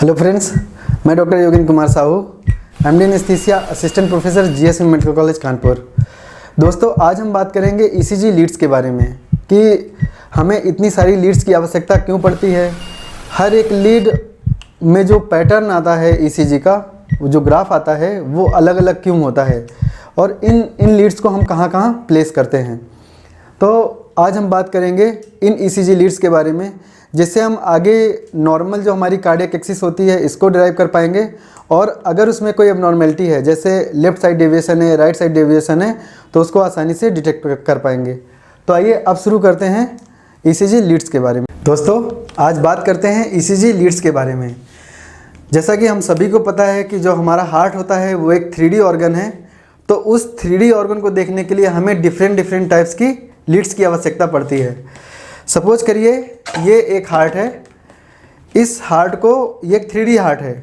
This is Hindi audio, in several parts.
हेलो फ्रेंड्स, मैं doctor Yogendra Kumar Sahu, MD anaesthesia, assistant professor GSM medical college Kanpur. दोस्तों, आज हम बात करेंगे ईसीजी लीड्स के बारे में कि हमें इतनी सारी लीड्स की आवश्यकता क्यों पड़ती है। हर एक लीड में जो पैटर्न आता है ईसीजी का, जो ग्राफ आता है, वो अलग अलग क्यों होता है और इन लीड्स को हम कहाँ कहाँ प्लेस करते हैं। तो आज हम बात करेंगे इन ईसीजी लीड्स के बारे में, जिससे हम आगे नॉर्मल जो हमारी कार्डियक एक्सिस होती है इसको डिराइव कर पाएंगे, और अगर उसमें कोई एबनॉर्मेलिटी है, जैसे लेफ्ट साइड डेविएशन है, राइट साइड डेविएशन है, तो उसको आसानी से डिटेक्ट कर पाएंगे। तो आइए अब शुरू करते हैं ईसीजी लीड्स के बारे में। दोस्तों, आज बात करते हैं ईसीजी लीड्स के बारे में। जैसा कि हम सभी को पता है कि जो हमारा हार्ट होता है वो एक 3D ऑर्गन है, तो उस 3D ऑर्गन को देखने के लिए हमें डिफरेंट टाइप्स की लीड्स की आवश्यकता पड़ती है। सपोज करिए ये एक हार्ट है, इस हार्ट को, ये एक 3D हार्ट है,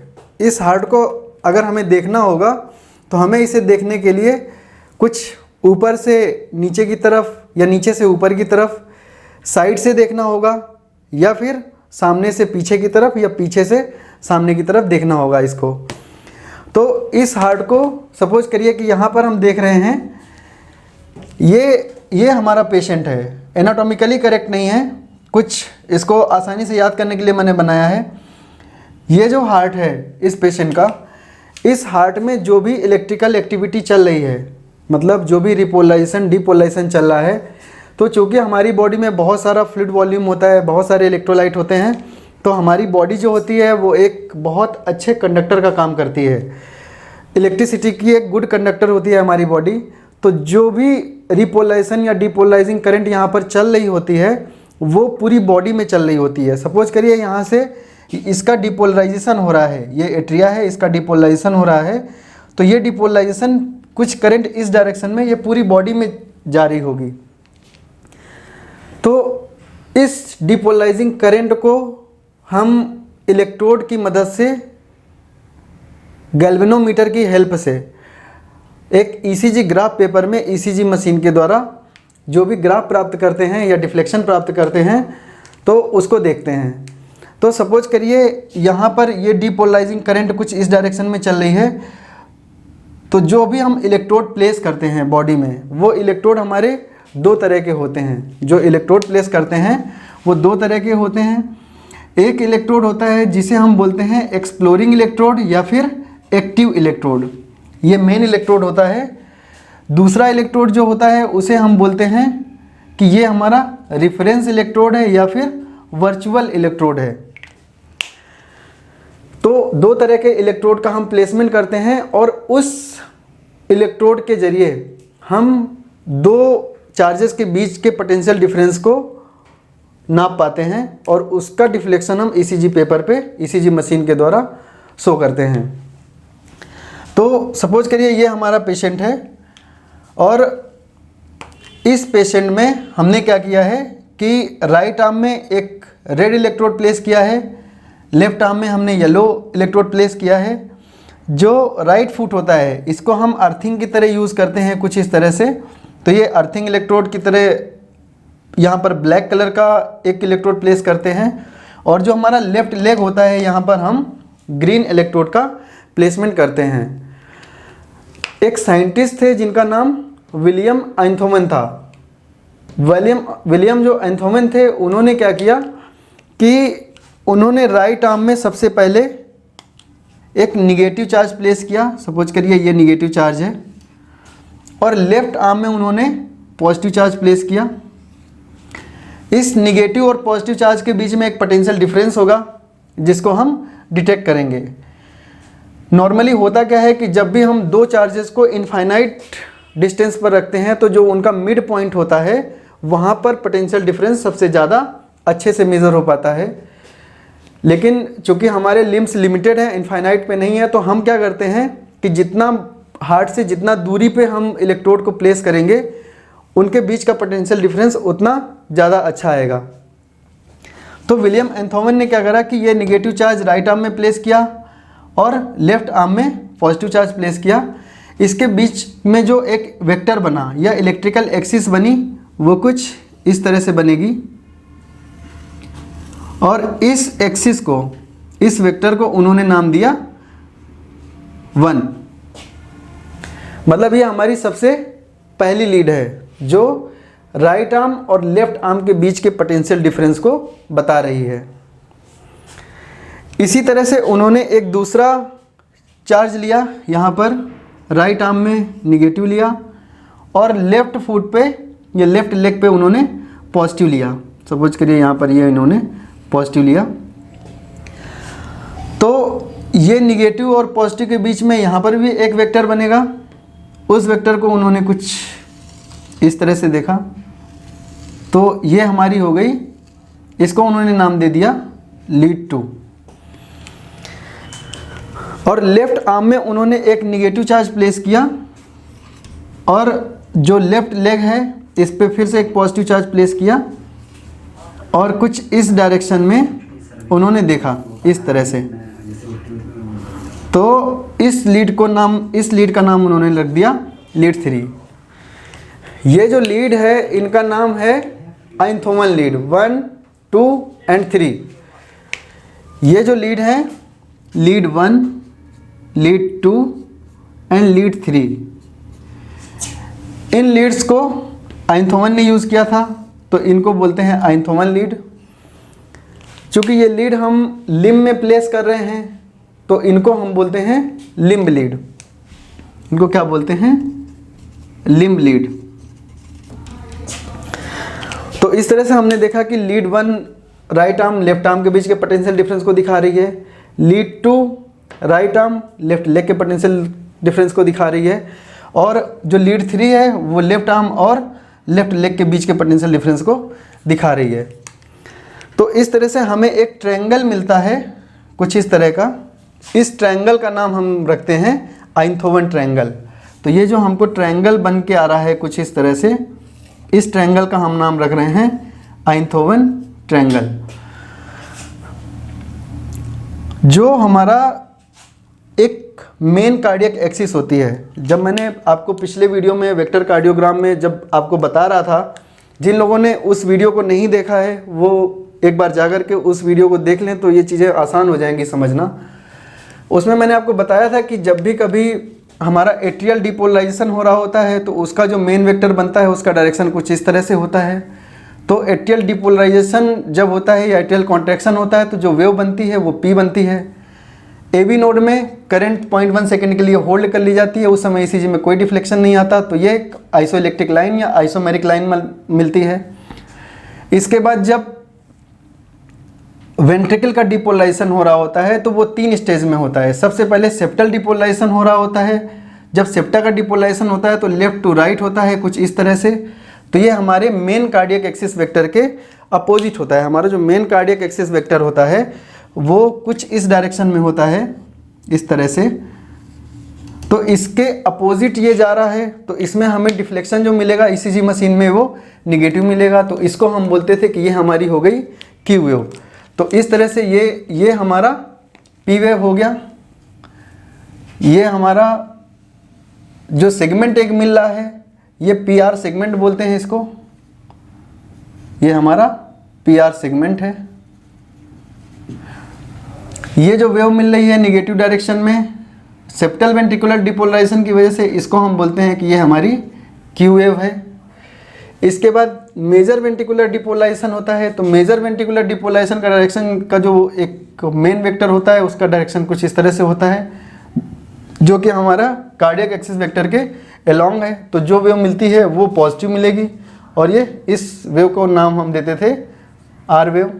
इस हार्ट को अगर हमें देखना होगा तो हमें इसे देखने के लिए कुछ ऊपर से नीचे की तरफ या नीचे से ऊपर की तरफ, साइड से देखना होगा, या फिर सामने से पीछे की तरफ या पीछे से सामने की तरफ देखना होगा इसको। तो इस हार्ट को सपोज करिए कि यहाँ पर हम देख रहे हैं, ये हमारा पेशेंट है। एनाटॉमिकली करेक्ट नहीं है, कुछ इसको आसानी से याद करने के लिए मैंने बनाया है। ये जो हार्ट है इस पेशेंट का, इस हार्ट में जो भी इलेक्ट्रिकल एक्टिविटी चल रही है, मतलब जो भी रिपोलाइजेशन डिपोलाइजेशन चल रहा है, तो चूँकि हमारी बॉडी में बहुत सारा फ्लूइड वॉल्यूम होता है, बहुत सारे इलेक्ट्रोलाइट होते हैं, तो हमारी बॉडी जो होती है वो एक बहुत अच्छे कंडक्टर का काम करती है। इलेक्ट्रिसिटी की एक गुड कंडक्टर होती है हमारी बॉडी। तो जो भी रिपोलाइजेशन या डिपोलाइजिंग करंट यहाँ पर चल रही होती है वो पूरी बॉडी में चल रही होती है। सपोज करिए यहाँ से इसका डिपोलराइजेशन हो रहा है, ये एट्रिया है, इसका डिपोलराइजेशन हो रहा है, तो ये डिपोलराइजेशन कुछ करंट इस डायरेक्शन में ये पूरी बॉडी में जा रही होगी। तो इस डिपोलराइजिंग करंट को हम इलेक्ट्रोड की मदद से, गैल्वेनोमीटर की हेल्प से, एक ईसीजी ग्राफ पेपर में ईसीजी मशीन के द्वारा जो भी ग्राफ प्राप्त करते हैं या डिफ्लेक्शन प्राप्त करते हैं, तो उसको देखते हैं। तो सपोज करिए यहाँ पर ये डिपोलराइजिंग करंट कुछ इस डायरेक्शन में चल रही है, तो जो भी हम इलेक्ट्रोड प्लेस करते हैं बॉडी में, वो इलेक्ट्रोड हमारे दो तरह के होते हैं। जो इलेक्ट्रोड प्लेस करते हैं वो दो तरह के होते हैं। एक इलेक्ट्रोड होता है जिसे हम बोलते हैं एक्सप्लोरिंग इलेक्ट्रोड या फिर एक्टिव इलेक्ट्रोड, ये मेन इलेक्ट्रोड होता है। दूसरा इलेक्ट्रोड जो होता है उसे हम बोलते हैं कि ये हमारा रेफरेंस इलेक्ट्रोड है या फिर वर्चुअल इलेक्ट्रोड है। तो दो तरह के इलेक्ट्रोड का हम प्लेसमेंट करते हैं, और उस इलेक्ट्रोड के जरिए हम दो चार्जेस के बीच के पोटेंशियल डिफरेंस को नाप पाते हैं, और उसका डिफ्लेक्शन हम ईसीजी पेपर पे ईसीजी मशीन के द्वारा शो करते हैं। तो सपोज करिए ये हमारा पेशेंट है, और इस पेशेंट में हमने क्या किया है कि राइट आर्म में एक रेड इलेक्ट्रोड प्लेस किया है, लेफ्ट आर्म में हमने येलो इलेक्ट्रोड प्लेस किया है। जो राइट फुट होता है इसको हम अर्थिंग की तरह यूज़ करते हैं कुछ इस तरह से। तो ये अर्थिंग इलेक्ट्रोड की तरह यहाँ पर ब्लैक कलर का एक इलेक्ट्रोड प्लेस करते हैं, और जो हमारा लेफ्ट लेग होता है यहाँ पर हम ग्रीन इलेक्ट्रोड का प्लेसमेंट करते हैं। एक साइंटिस्ट थे जिनका नाम विलियम एंथोमन था। विलियम जो एंथोमन थे, उन्होंने क्या किया कि उन्होंने राइट आर्म में सबसे पहले एक निगेटिव चार्ज प्लेस किया। सपोज करिए ये निगेटिव चार्ज है, और लेफ्ट आर्म में उन्होंने पॉजिटिव चार्ज प्लेस किया। इस निगेटिव और पॉजिटिव चार्ज के बीच में एक पोटेंशियल डिफरेंस होगा जिसको हम डिटेक्ट करेंगे। नॉर्मली होता क्या है कि जब भी हम दो चार्जेस को इनफाइनाइट डिस्टेंस पर रखते हैं, तो जो उनका मिड पॉइंट होता है वहाँ पर पोटेंशियल डिफरेंस सबसे ज़्यादा अच्छे से मेज़र हो पाता है। लेकिन चूँकि हमारे लिम्स लिमिटेड हैं, इनफाइनाइट पे नहीं है, तो हम क्या करते हैं कि जितना हार्ट से जितना दूरी पे हम इलेक्ट्रोड को प्लेस करेंगे, उनके बीच का पोटेंशियल डिफरेंस उतना ज़्यादा अच्छा आएगा। तो विलियम एंथोमन ने क्या करा कि ये निगेटिव चार्ज राइट आर्म में प्लेस किया और लेफ्ट आर्म में पॉजिटिव चार्ज प्लेस किया। इसके बीच में जो एक वेक्टर बना या इलेक्ट्रिकल एक्सिस बनी, वो कुछ इस तरह से बनेगी, और इस एक्सिस को इस वेक्टर को उन्होंने नाम दिया 1। मतलब ये हमारी सबसे पहली लीड है जो राइट आर्म और लेफ्ट आर्म के बीच के पोटेंशियल डिफरेंस को बता रही है। इसी तरह से उन्होंने एक दूसरा चार्ज लिया, यहाँ पर राइट आर्म में निगेटिव लिया और लेफ्ट फुट पे या लेफ्ट लेग पे उन्होंने पॉजिटिव लिया। सपोज करिए यहाँ पर ये इन्होंने पॉजिटिव लिया, तो ये निगेटिव और पॉजिटिव के बीच में यहाँ पर भी एक वेक्टर बनेगा। उस वेक्टर को उन्होंने कुछ इस तरह से देखा, तो ये हमारी हो गई, इसको उन्होंने नाम दे दिया लीड 2। और लेफ्ट आर्म में उन्होंने एक निगेटिव चार्ज प्लेस किया और जो लेफ्ट लेग है इस पे फिर से एक पॉजिटिव चार्ज प्लेस किया और कुछ इस डायरेक्शन में उन्होंने देखा इस तरह से। तो इस लीड का नाम उन्होंने रख दिया लीड 3। ये जो लीड है इनका नाम है आइंथोवन लीड 1, 2 एंड 3। ये जो लीड है लीड 1, लीड 2 एंड लीड 3, इन लीड्स को आइंथोवन ने यूज़ किया था तो इनको बोलते हैं आइंथोवन लीड। चूँकि ये लीड हम लिम्ब में प्लेस कर रहे हैं तो इनको हम बोलते हैं लिम्ब लीड। इनको क्या बोलते हैं? Limb lead. तो इस तरह से हमने देखा कि lead 1 right arm left arm के बीच के पोटेंशियल डिफरेंस को दिखा रही है, lead 2 right arm left leg के पोटेंशियल डिफरेंस को दिखा रही है, और जो लीड 3 है वो लेफ्ट आर्म और लेफ्ट लेग के बीच के पोटेंशियल डिफरेंस को दिखा रही है। तो इस तरह से हमें एक ट्रायंगल मिलता है कुछ इस तरह का। इस ट्रायंगल का नाम हम रखते हैं आइंथोवन ट्रायंगल। तो ये जो हमको ट्रायंगल बन के आ रहा है कुछ इस तरह से, इस ट्रायंगल का हम नाम रख रहे हैं आइंथोवन ट्रायंगल। जो हमारा एक मेन कार्डियक एक्सिस होती है, जब मैंने आपको पिछले वीडियो में वेक्टर कार्डियोग्राम में जब आपको बता रहा था, जिन लोगों ने उस वीडियो को नहीं देखा है वो एक बार जाकर के उस वीडियो को देख लें तो ये चीज़ें आसान हो जाएंगी समझना। उसमें मैंने आपको बताया था कि जब भी कभी हमारा एट्रियल डिपोलराइजेशन हो रहा होता है तो उसका जो मेन वेक्टर बनता है उसका डायरेक्शन कुछ इस तरह से होता है। तो एट्रियल डिपोलराइजेशन जब होता है या एट्रियल कॉन्ट्रैक्शन होता है तो जो वेव बनती है वो पी बनती है। AB नोड में करंट 0.1 सेकेंड के लिए होल्ड कर ली जाती है, उस समय ECG में कोई डिफ्लेक्शन नहीं आता, तो ये एक आइसोइलेक्ट्रिक लाइन या आइसोमेरिक लाइन मिलती है। इसके बाद जब वेंट्रिकल का डिपोलराइजेशन हो रहा होता है तो वो 3 स्टेज में होता है। सबसे पहले सेप्टल डिपोलराइजेशन हो रहा होता है। जब सेप्टा का डिपोलराइजेशन होता है तो लेफ्ट टू राइट होता है कुछ इस तरह से। तो ये हमारे मेन कार्डियक एक्सिस वेक्टर के अपोजिट होता है। हमारा जो मेन कार्डियक एक्सिस वेक्टर होता है वो कुछ इस डायरेक्शन में होता है इस तरह से। तो इसके अपोजिट ये जा रहा है तो इसमें हमें डिफ्लेक्शन जो मिलेगा ECG मशीन में वो निगेटिव मिलेगा। तो इसको हम बोलते थे कि ये हमारी हो गई Q वेव। तो इस तरह से ये हमारा P वेव हो गया। ये हमारा जो सेगमेंट एक मिल रहा है ये PR सेगमेंट बोलते हैं इसको। ये हमारा PR सेगमेंट है। ये जो वेव मिल रही है निगेटिव डायरेक्शन में सेप्टल वेंट्रिकुलर डिपोलराइजेशन की वजह से, इसको हम बोलते हैं कि ये हमारी Q वेव है। इसके बाद मेजर वेंट्रिकुलर डिपोलराइजेशन होता है। तो मेजर वेंट्रिकुलर डिपोलराइजेशन का डायरेक्शन का जो एक मेन वेक्टर होता है उसका डायरेक्शन कुछ इस तरह से होता है, जो कि हमारा कार्डियक एक्सिस वेक्टर के अलोंग है। तो जो वेव मिलती है वो पॉजिटिव मिलेगी और ये इस वेव को नाम हम देते थे R वेव।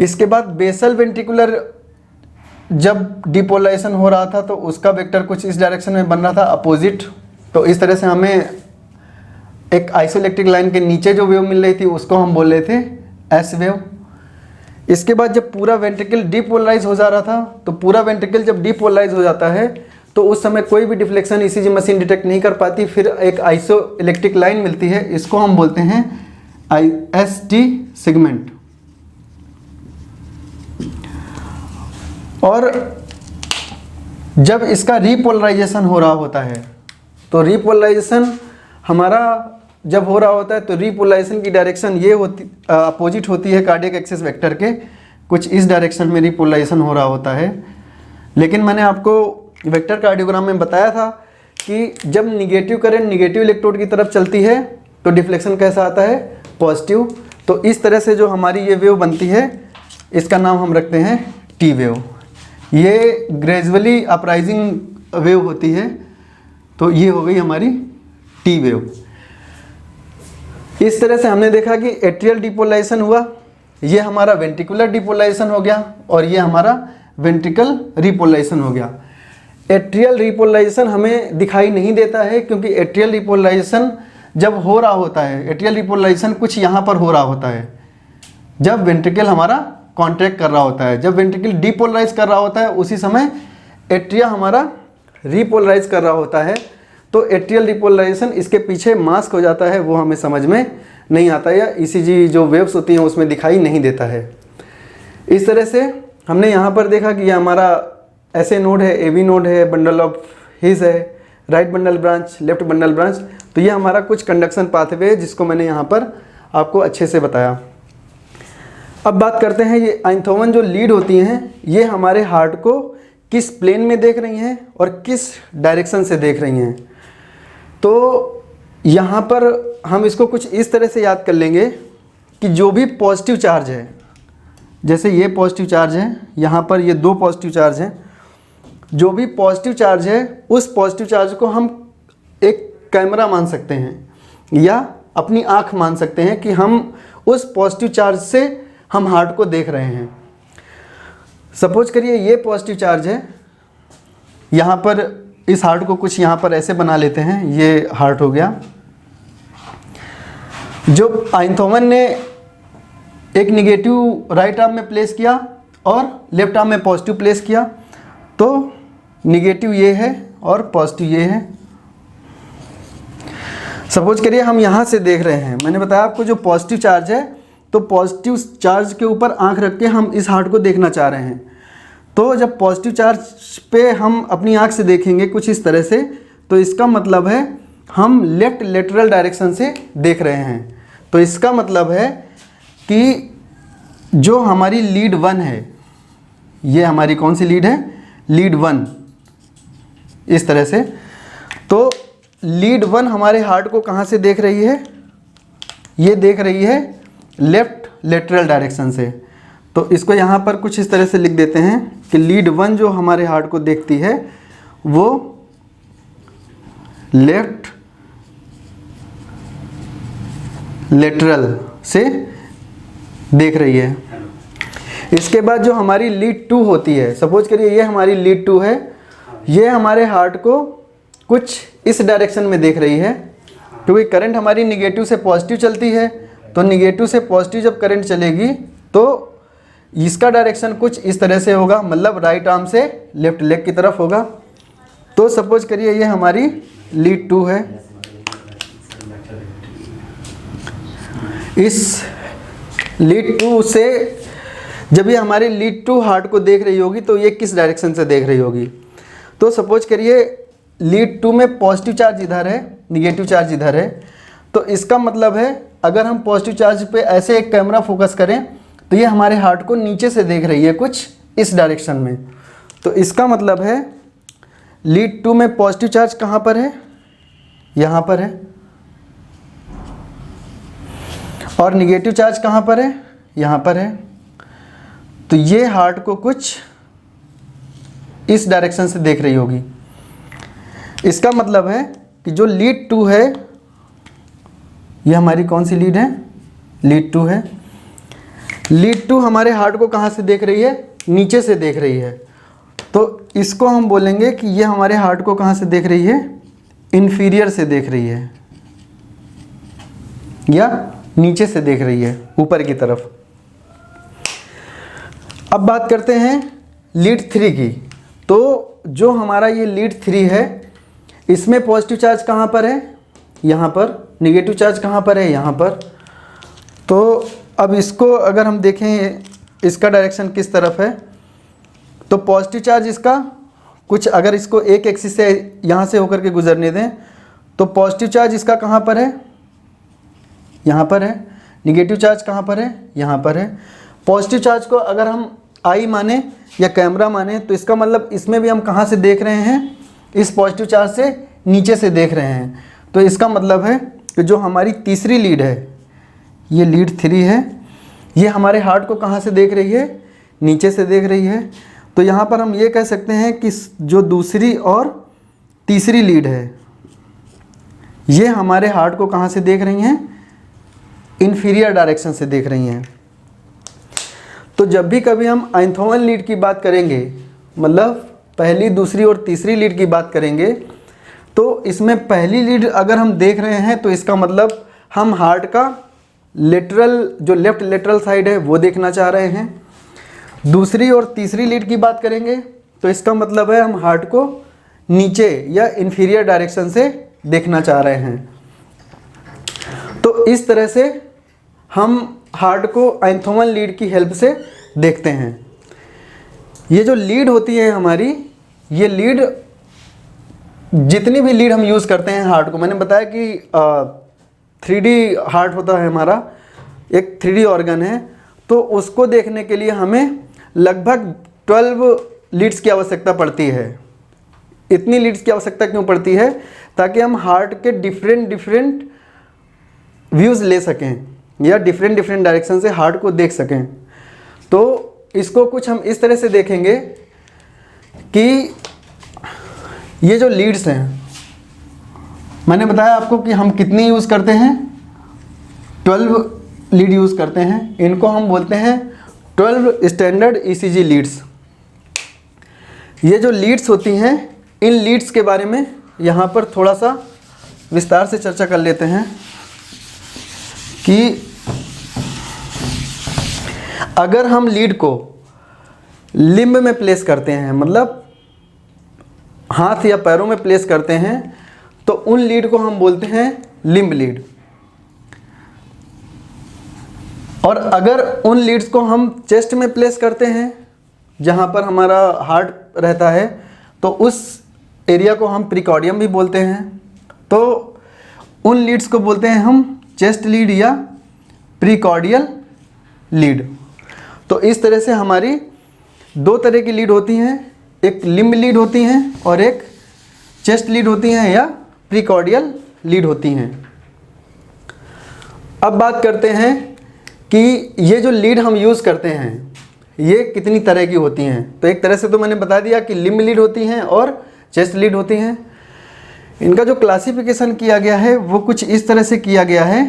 इसके बाद बेसल वेंट्रिकुलर जब डिपोलराइजेशन हो रहा था तो उसका वेक्टर कुछ इस डायरेक्शन में बन रहा था अपोजिट। तो इस तरह से हमें एक आइसोइलेक्ट्रिक लाइन के नीचे जो वेव मिल रही थी उसको हम बोल रहे थे S वेव। इसके बाद जब पूरा वेंट्रिकल डिपोलराइज हो जा रहा था तो पूरा वेंट्रिकल जब डिपोलराइज हो जाता है तो उस समय कोई भी डिफ्लेक्शन ECG मशीन डिटेक्ट नहीं कर पाती, फिर एक आइसोइलेक्ट्रिक लाइन मिलती है, इसको हम बोलते हैं IST सेगमेंट। और जब इसका रीपोलराइजेशन हो रहा होता है तो रीपोलराइजेशन हमारा जब हो रहा होता है तो रीपोलराइजेशन की डायरेक्शन ये होती अपोजिट होती है कार्डियक एक्सिस वेक्टर के, कुछ इस डायरेक्शन में रिपोलराइजेशन हो रहा होता है। लेकिन मैंने आपको वेक्टर कार्डियोग्राम में बताया था कि जब निगेटिव करंट निगेटिव इलेक्ट्रोड की तरफ चलती है तो डिफ्लेक्शन कैसा आता है, पॉजिटिव। तो इस तरह से जो हमारी ये वेव बनती है इसका नाम हम रखते हैं टी वेव। ये ग्रेजुअली अपराइजिंग वेव होती है, तो ये हो गई हमारी टी वेव। इस तरह से हमने देखा कि एट्रियल डिपोलराइजेशन हुआ, ये हमारा वेंट्रिकुलर डिपोलराइजेशन हो गया और ये हमारा वेंट्रिकल रिपोलराइजेशन हो गया। एट्रियल रिपोलराइजेशन हमें दिखाई नहीं देता है क्योंकि एट्रियल रिपोलराइजेशन जब हो रहा होता है, एट्रियल रिपोलराइजेशन कुछ यहाँ पर हो रहा होता है जब वेंट्रिकल हमारा कॉन्ट्रैक्ट कर रहा होता है। जब वेंट्रिकल डिपोलराइज कर रहा होता है उसी समय एट्रिया हमारा रिपोलराइज कर रहा होता है। तो एट्रियल रिपोलराइजेशन इसके पीछे मास्क हो जाता है, वो हमें समझ में नहीं आता है, या ईसीजी जो वेव्स होती हैं उसमें दिखाई नहीं देता है। इस तरह से हमने यहाँ पर देखा कि ये हमारा ऐसे नोड है, एबी नोड है, बंडल ऑफ हिज है, right bundle branch, left bundle branch. तो ये हमारा कुछ कंडक्शन पाथवे है जिसको मैंने यहाँ पर आपको अच्छे से बताया। अब बात करते हैं ये आइंथोवन जो लीड होती हैं ये हमारे हार्ट को किस प्लेन में देख रही हैं और किस डायरेक्शन से देख रही हैं। तो यहाँ पर हम इसको कुछ इस तरह से याद कर लेंगे कि जो भी पॉजिटिव चार्ज है, जैसे ये पॉजिटिव चार्ज है, यहाँ पर ये दो पॉजिटिव चार्ज हैं, जो भी पॉजिटिव चार्ज है उस पॉजिटिव चार्ज को हम एक कैमरा मान सकते हैं या अपनी आँख मान सकते हैं कि हम उस पॉजिटिव चार्ज से हम हार्ट को देख रहे हैं। सपोज करिए ये पॉजिटिव चार्ज है, यहाँ पर इस हार्ट को कुछ यहाँ पर ऐसे बना लेते हैं, ये हार्ट हो गया। जो आइंथोवन ने एक निगेटिव राइट आर्म में प्लेस किया और लेफ्ट आर्म में पॉजिटिव प्लेस किया, तो निगेटिव ये है और पॉजिटिव ये है। सपोज करिए हम यहाँ से देख रहे हैं, मैंने बताया आपको जो पॉजिटिव चार्ज है, तो पॉजिटिव चार्ज के ऊपर आंख रख के हम इस हार्ट को देखना चाह रहे हैं। तो जब पॉजिटिव चार्ज पे हम अपनी आंख से देखेंगे कुछ इस तरह से, तो इसका मतलब है हम लेफ्ट लेटरल डायरेक्शन से देख रहे हैं। तो इसका मतलब है कि जो हमारी लीड 1 है, ये हमारी कौन सी लीड है, लीड 1, इस तरह से। तो लीड 1 हमारे हार्ट को कहाँ से देख रही है, ये देख रही है लेफ्ट लेटरल डायरेक्शन से। तो इसको यहाँ पर कुछ इस तरह से लिख देते हैं कि लीड 1 जो हमारे हार्ट को देखती है वो लेफ्ट लेटरल से देख रही है। इसके बाद जो हमारी लीड 2 होती है, सपोज करिए ये हमारी लीड 2 है, ये हमारे हार्ट को कुछ इस डायरेक्शन में देख रही है क्योंकि करंट हमारी निगेटिव से पॉजिटिव चलती है। तो निगेटिव से पॉजिटिव जब करंट चलेगी तो इसका डायरेक्शन कुछ इस तरह से होगा, मतलब राइट आर्म से लेफ्ट लेग की तरफ होगा। तो सपोज करिए ये हमारी लीड 2 है, इस लीड 2 से जब ये हमारी लीड 2 हार्ट को देख रही होगी तो ये किस डायरेक्शन से देख रही होगी। तो सपोज करिए लीड 2 में पॉजिटिव चार्ज इधर है, निगेटिव चार्ज इधर है। तो इसका मतलब है अगर हम पॉजिटिव चार्ज पे ऐसे एक कैमरा फोकस करें तो ये हमारे हार्ट को नीचे से देख रही है कुछ इस डायरेक्शन में। तो इसका मतलब है लीड 2 में पॉजिटिव चार्ज कहाँ पर है, यहाँ पर है, और निगेटिव चार्ज कहाँ पर है, यहाँ पर है। तो ये हार्ट को कुछ इस डायरेक्शन से देख रही होगी। इसका मतलब है कि जो लीड 2 है, ये हमारी कौन सी लीड है, लीड 2 है। लीड 2 हमारे हार्ट को कहाँ से देख रही है, नीचे से देख रही है। तो इसको हम बोलेंगे कि ये हमारे हार्ट को कहाँ से देख रही है, इन्फीरियर से देख रही है या नीचे से देख रही है, ऊपर की तरफ। अब बात करते हैं लीड 3 की। तो जो हमारा ये लीड 3 है, इसमें पॉजिटिव चार्ज कहाँ पर है, यहाँ पर, निगेटिव चार्ज कहाँ पर है, यहाँ पर। तो अब इसको अगर हम देखें इसका डायरेक्शन किस तरफ है, तो पॉजिटिव चार्ज इसका कुछ, अगर इसको एक एक्सिस से यहाँ से होकर के गुजरने दें तो पॉजिटिव चार्ज इसका कहाँ पर है, यहाँ पर है। निगेटिव चार्ज कहाँ पर है, यहाँ पर है। पॉजिटिव चार्ज को अगर हम आई माने या कैमरा माने तो इसका मतलब इसमें भी हम कहाँ से देख रहे हैं, इस पॉजिटिव चार्ज से नीचे से देख रहे हैं। तो इसका मतलब है कि जो हमारी तीसरी लीड है, ये लीड 3 है, ये हमारे हार्ट को कहाँ से देख रही है, नीचे से देख रही है। तो यहाँ पर हम ये कह सकते हैं कि जो दूसरी और तीसरी लीड है ये हमारे हार्ट को कहाँ से देख रही हैं, इन्फीरियर डायरेक्शन से देख रही हैं। तो जब भी कभी हम आइंथोवन लीड की बात करेंगे, मतलब पहली, दूसरी और तीसरी लीड की बात करेंगे, तो इसमें पहली लीड अगर हम देख रहे हैं तो इसका मतलब हम हार्ट का लेटरल, जो लेफ्ट लेटरल साइड है वो देखना चाह रहे हैं। दूसरी और तीसरी लीड की बात करेंगे तो इसका मतलब है हम हार्ट को नीचे या इन्फीरियर डायरेक्शन से देखना चाह रहे हैं। तो इस तरह से हम हार्ट को आइंथोवन लीड की हेल्प से देखते हैं। ये जो लीड होती है हमारी, ये लीड, जितनी भी लीड हम यूज़ करते हैं हार्ट को, मैंने बताया कि 3D हार्ट होता है हमारा, एक 3D ऑर्गन है, तो उसको देखने के लिए हमें लगभग 12 लीड्स की आवश्यकता पड़ती है। इतनी लीड्स की आवश्यकता क्यों पड़ती है? ताकि हम हार्ट के डिफरेंट व्यूज़ ले सकें या डिफरेंट डायरेक्शन से हार्ट को देख सकें। तो इसको कुछ हम इस तरह से देखेंगे कि ये जो लीड्स हैं, मैंने बताया आपको कि हम कितनी यूज़ करते हैं, 12 लीड यूज़ करते हैं। इनको हम बोलते हैं 12 स्टैंडर्ड ECG लीड्स। ये जो लीड्स होती हैं, इन लीड्स के बारे में यहाँ पर थोड़ा सा विस्तार से चर्चा कर लेते हैं कि अगर हम लीड को लिम्ब में प्लेस करते हैं, मतलब हाथ या पैरों में प्लेस करते हैं, तो उन लीड को हम बोलते हैं लिम्ब लीड। और अगर उन लीड्स को हम चेस्ट में प्लेस करते हैं, जहाँ पर हमारा हार्ट रहता है, तो उस एरिया को हम प्रीकॉर्डियम भी बोलते हैं। तो उन लीड्स को बोलते हैं हम चेस्ट लीड या प्रीकॉर्डियल लीड। तो इस तरह से हमारी 2 तरह की लीड होती हैं, एक लिम्ब लीड होती हैं और एक चेस्ट लीड होती हैं या प्रीकॉर्डियल लीड होती हैं। अब बात करते हैं कि ये जो लीड हम यूज़ करते हैं ये कितनी तरह की होती हैं। तो एक तरह से तो मैंने बता दिया कि लिम्ब लीड होती हैं और चेस्ट लीड होती हैं। इनका जो क्लासिफिकेशन किया गया है वो कुछ इस तरह से किया गया है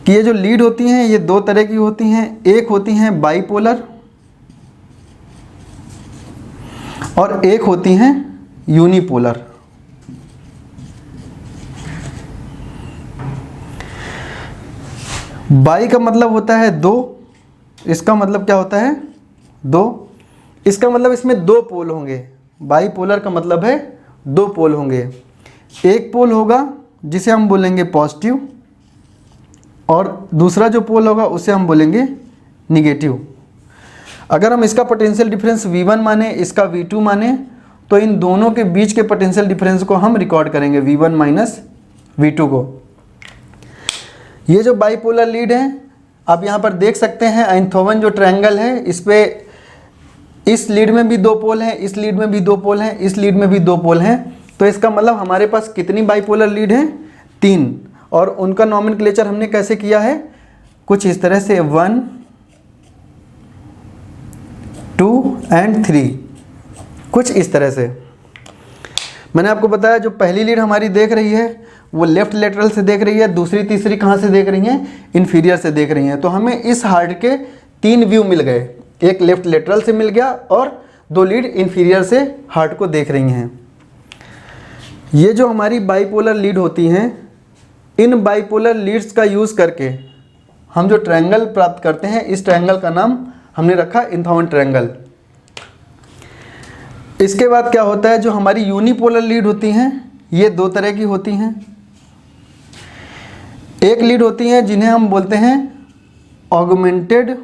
कि ये जो लीड होती हैं ये 2 तरह की होती हैं। एक होती हैं बाइपोलर और एक होती हैं यूनिपोलर। बाई का मतलब होता है 2, इसका मतलब क्या होता है 2, इसका मतलब इसमें 2 पोल होंगे। बाइपोलर का मतलब है 2 पोल होंगे। एक पोल होगा जिसे हम बोलेंगे पॉजिटिव और दूसरा जो पोल होगा उसे हम बोलेंगे निगेटिव। अगर हम इसका पोटेंशियल डिफरेंस V1 माने, इसका V2 माने, तो इन दोनों के बीच के पोटेंशियल डिफरेंस को हम रिकॉर्ड करेंगे V1 माइनस V2 को। ये जो बाइपोलर लीड है, आप यहाँ पर देख सकते हैं आइंथोवन जो ट्रायंगल है, इस पे इस लीड में भी 2 पोल हैं, इस लीड में भी 2 पोल हैं, इस लीड में भी 2 पोल हैं। तो इसका मतलब हमारे पास कितनी बाइपोलर लीड हैं, 3। और उनका नॉमेनक्लेचर हमने कैसे किया है, कुछ इस तरह से 1, 2 एंड 3, कुछ इस तरह से। मैंने आपको बताया जो पहली लीड हमारी देख रही है वो लेफ्ट लेटरल से देख रही है, दूसरी तीसरी कहाँ से देख रही हैं, इन्फीरियर से देख रही हैं। तो हमें इस हार्ट के 3 व्यू मिल गए, एक लेफ्ट लेटरल से मिल गया और 2 लीड इन्फीरियर से हार्ट को देख रही हैं। ये जो हमारी बाइपोलर लीड होती हैं, इन बाइपोलर लीड्स का यूज़ करके हम जो ट्रायंगल प्राप्त करते हैं, इस ट्रायंगल का नाम हमने रखा आइंथोवन ट्रायंगल। इसके बाद क्या होता है, जो हमारी यूनिपोलर लीड होती हैं ये 2 तरह की होती हैं। एक लीड होती हैं जिन्हें हम बोलते हैं ऑगमेंटेड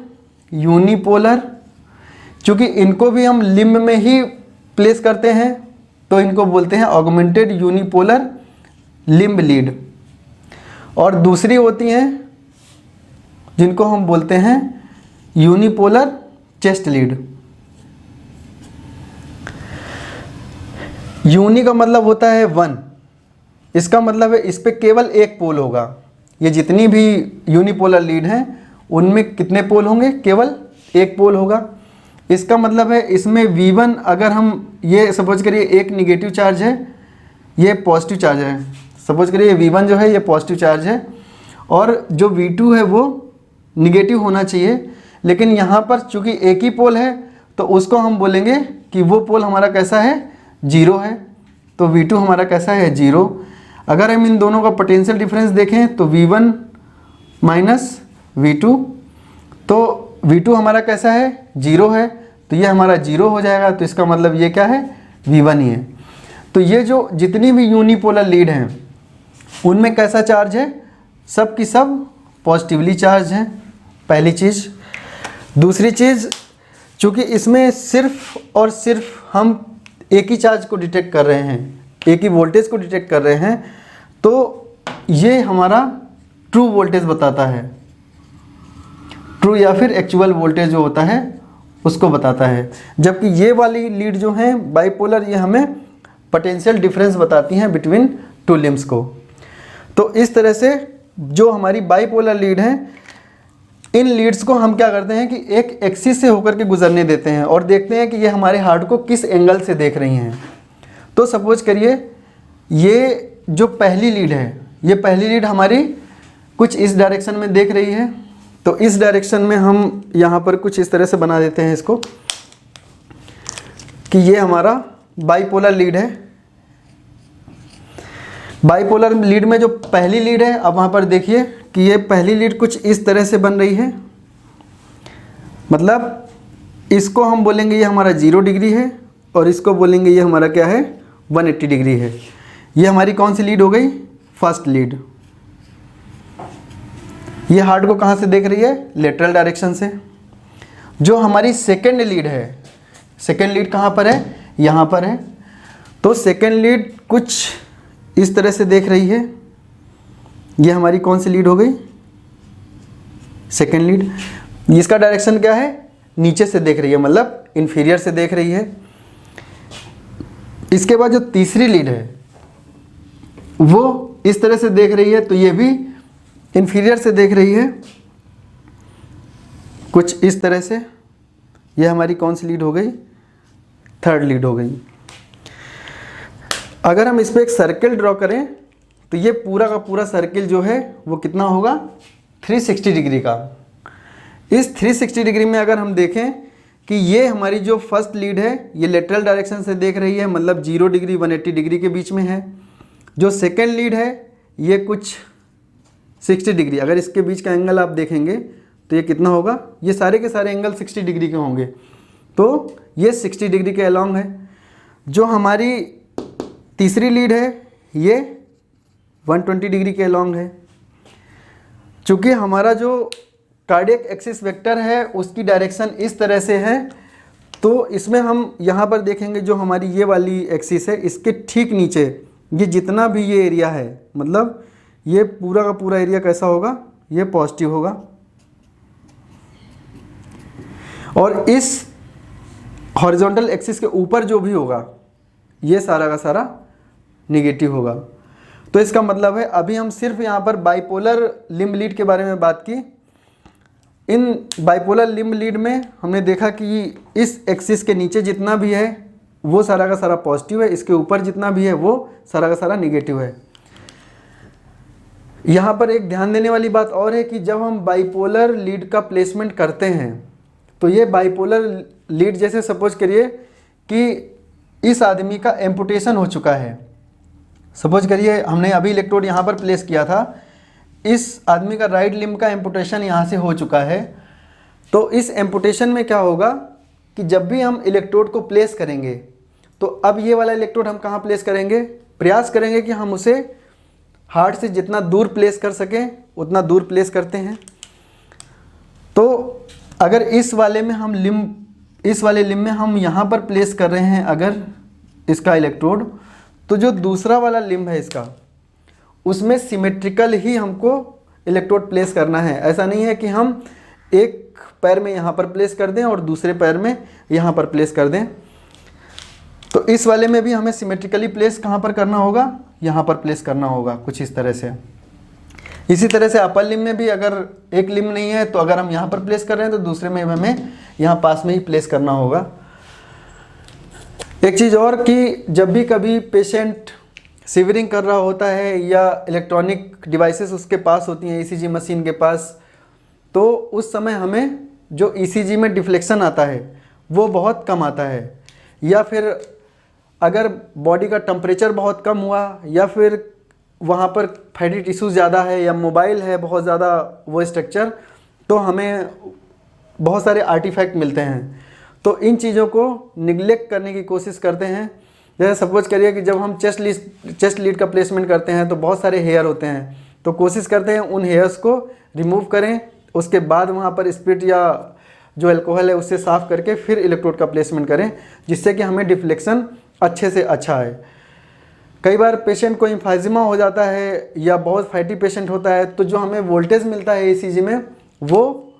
यूनिपोलर, क्योंकि इनको भी हम लिम्ब में ही प्लेस करते हैं तो इनको बोलते हैं ऑगमेंटेड यूनिपोलर लिम्ब लीड। और दूसरी होती हैं जिनको हम बोलते हैं यूनिपोलर चेस्ट लीड। यूनि का मतलब होता है वन, इसका मतलब है इस पे केवल एक पोल होगा। ये जितनी भी यूनिपोलर लीड हैं उनमें कितने पोल होंगे? केवल एक पोल होगा। इसका मतलब है इसमें V1 अगर हम ये सपोज करिए एक निगेटिव चार्ज है, ये पॉजिटिव चार्ज है। सपोज करिए V1 जो है ये पॉजिटिव चार्ज है और जो V2 है वो निगेटिव होना चाहिए, लेकिन यहाँ पर चूँकि एक ही पोल है तो उसको हम बोलेंगे कि वो पोल हमारा कैसा है? जीरो है। तो V2 हमारा कैसा है? जीरो। अगर हम इन दोनों का पोटेंशियल डिफरेंस देखें तो V1 माइनस V2, तो V2 हमारा कैसा है? जीरो है, तो ये हमारा जीरो हो जाएगा। तो इसका मतलब ये क्या है? V1 ही है। तो ये जो जितनी भी यूनिपोलर लीड हैं उनमें कैसा चार्ज है? सब की सब पॉजिटिवली चार्ज हैं, पहली चीज़। दूसरी चीज़, चूँकि इसमें सिर्फ और सिर्फ हम एक ही चार्ज को डिटेक्ट कर रहे हैं, एक ही वोल्टेज को डिटेक्ट कर रहे हैं, तो ये हमारा ट्रू वोल्टेज बताता है। ट्रू या फिर एक्चुअल वोल्टेज जो होता है उसको बताता है। जबकि ये वाली लीड जो है बाइपोलर, ये हमें पोटेंशियल डिफरेंस बताती हैं बिटवीन टू लिम्स को। तो इस तरह से जो हमारी बाइपोलर लीड हैं, इन लीड्स को हम क्या करते हैं कि एक एक्सिस से होकर के गुजरने देते हैं और देखते हैं कि ये हमारे हार्ट को किस एंगल से देख रही हैं। तो सपोज करिए ये जो पहली लीड है, ये पहली लीड हमारी कुछ इस डायरेक्शन में देख रही है। तो इस डायरेक्शन में हम यहाँ पर कुछ इस तरह से बना देते हैं इसको कि ये हमारा बाइपोलर लीड है। बाइपोलर लीड में जो पहली लीड है, अब वहाँ पर देखिए कि ये पहली लीड कुछ इस तरह से बन रही है। मतलब इसको हम बोलेंगे ये हमारा 0 डिग्री है और इसको बोलेंगे ये हमारा क्या है? 180 डिग्री है। ये हमारी कौन सी लीड हो गई? First lead. ये हार्ट को कहाँ से देख रही है? लेटरल डायरेक्शन से। जो हमारी सेकेंड लीड है, सेकेंड लीड कहाँ पर है? यहाँ पर है। तो सेकेंड लीड कुछ इस तरह से देख रही है। ये हमारी कौन सी लीड हो गई? Second lead. इसका डायरेक्शन क्या है? नीचे से देख रही है, मतलब इन्फीरियर से देख रही है। इसके बाद जो तीसरी लीड है वो इस तरह से देख रही है, तो ये भी इन्फीरियर से देख रही है कुछ इस तरह से। ये हमारी कौन सी लीड हो गई? थर्ड लीड हो गई। अगर हम इस पर एक सर्किल ड्रॉ करें तो ये पूरा का पूरा सर्किल जो है वो कितना होगा? 360 डिग्री का। इस 360 डिग्री में अगर हम देखें कि ये हमारी जो फर्स्ट लीड है ये लेटरल डायरेक्शन से देख रही है, मतलब 0 डिग्री 180 डिग्री के बीच में है। जो सेकेंड लीड है ये कुछ 60 डिग्री, अगर इसके बीच का एंगल आप देखेंगे तो ये कितना होगा? ये सारे के सारे एंगल 60 डिग्री के होंगे, तो ये 60 डिग्री के अलॉन्ग है। जो हमारी तीसरी लीड है ये 120 डिग्री के अलॉन्ग है। चूँकि हमारा जो कार्डियक एक्सिस वेक्टर है उसकी डायरेक्शन इस तरह से है, तो इसमें हम यहाँ पर देखेंगे जो हमारी ये वाली एक्सिस है इसके ठीक नीचे ये जितना भी ये एरिया है, मतलब ये पूरा का पूरा एरिया कैसा होगा? ये पॉजिटिव होगा। और इस हॉरिजॉन्टल एक्सिस के ऊपर जो भी होगा ये सारा का सारा निगेटिव होगा। तो इसका मतलब है अभी हम सिर्फ यहाँ पर बाइपोलर लिम्ब लीड के बारे में बात की। इन बाइपोलर लिम्ब लीड में हमने देखा कि इस एक्सिस के नीचे जितना भी है वो सारा का सारा पॉजिटिव है, इसके ऊपर जितना भी है वो सारा का सारा निगेटिव है। यहाँ पर एक ध्यान देने वाली बात और है कि जब हम बाइपोलर लीड का प्लेसमेंट करते हैं तो ये बाइपोलर लीड, जैसे सपोज करिए कि इस आदमी का एम्पुटेशन हो चुका है। सपोज करिए हमने अभी इलेक्ट्रोड यहाँ पर प्लेस किया था, इस आदमी का राइट लिम्ब का एम्पुटेशन यहाँ से हो चुका है। तो इस एम्पुटेशन में क्या होगा कि जब भी हम इलेक्ट्रोड को प्लेस करेंगे तो अब ये वाला इलेक्ट्रोड हम कहाँ प्लेस करेंगे? प्रयास करेंगे कि हम उसे हार्ट से जितना दूर प्लेस कर सकें उतना दूर प्लेस करते हैं। तो अगर इस वाले लिम्ब में हम यहाँ पर प्लेस कर रहे हैं अगर इसका इलेक्ट्रोड, तो जो दूसरा वाला लिम्ब है इसका उसमें सिमेट्रिकल ही हमको इलेक्ट्रोड प्लेस करना है। ऐसा नहीं है कि हम एक पैर में यहाँ पर प्लेस कर दें और दूसरे पैर में यहाँ पर प्लेस कर दें। तो इस वाले में भी हमें सिमेट्रिकली प्लेस कहाँ पर करना होगा, यहाँ पर प्लेस करना होगा, कुछ इस तरह से। इसी तरह से अपर लिम्ब में भी अगर एक लिम्ब नहीं है तो अगर हम यहाँ पर प्लेस कर रहे हैं तो दूसरे में हमें यहाँ पास में ही प्लेस करना होगा। एक चीज़ और कि जब भी कभी पेशेंट सीवरिंग कर रहा होता है या इलेक्ट्रॉनिक डिवाइसेस उसके पास होती हैं ईसीजी मशीन के पास, तो उस समय हमें जो ईसीजी में डिफ्लेक्शन आता है वो बहुत कम आता है। या फिर अगर बॉडी का टेम्परेचर बहुत कम हुआ या फिर वहाँ पर फैटी टिश्यूज़ ज़्यादा है या मोबाइल है बहुत ज़्यादा वो स्ट्रक्चर, तो हमें बहुत सारे आर्टिफैक्ट मिलते हैं। तो इन चीज़ों को निगलेक्ट करने की कोशिश करते हैं। जैसे सपोज करिए कि जब हम चेस्ट लीड का प्लेसमेंट करते हैं तो बहुत सारे हेयर होते हैं, तो कोशिश करते हैं उन हेयर्स को रिमूव करें, उसके बाद वहाँ पर स्पिरिट या जो अल्कोहल है उससे साफ़ करके फिर इलेक्ट्रोड का प्लेसमेंट करें, जिससे कि हमें डिफ्लेक्शन अच्छे से अच्छा आए। कई बार पेशेंट को एम्फाइजिमा हो जाता है या बहुत फैटी पेशेंट होता है, तो जो हमें वोल्टेज मिलता है ईसीजी में वो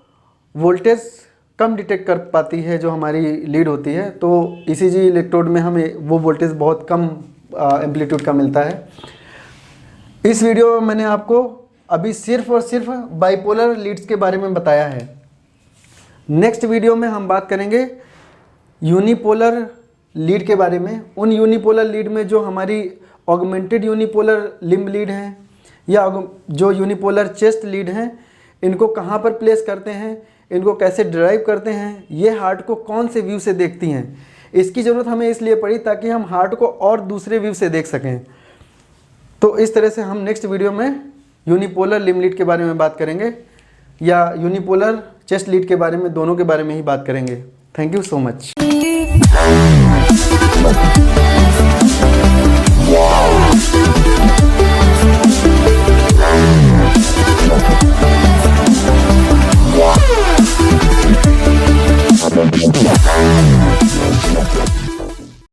वोल्टेज कम डिटेक्ट कर पाती है जो हमारी लीड होती है। तो ईसीजी इलेक्ट्रोड में हमें वो वोल्टेज बहुत कम एम्पलीट्यूड का मिलता है। इस वीडियो में मैंने आपको अभी सिर्फ और सिर्फ बाइपोलर लीड्स के बारे में बताया है। नेक्स्ट वीडियो में हम बात करेंगे यूनिपोलर लीड के बारे में। उन यूनिपोलर लीड में जो हमारी ऑगमेंटेड यूनिपोलर लिम्ब लीड हैं या जो यूनिपोलर चेस्ट लीड हैं, इनको कहाँ पर प्लेस करते हैं, इनको कैसे ड्राइव करते हैं, ये हार्ट को कौन से व्यू से देखती हैं। इसकी ज़रूरत हमें इसलिए पड़ी ताकि हम हार्ट को और दूसरे व्यू से देख सकें। तो इस तरह से हम नेक्स्ट वीडियो में यूनिपोलर लिम्ब लीड के बारे में बात करेंगे या यूनिपोलर चेस्ट लीड के बारे में, दोनों के बारे में ही बात करेंगे। Thank you so much.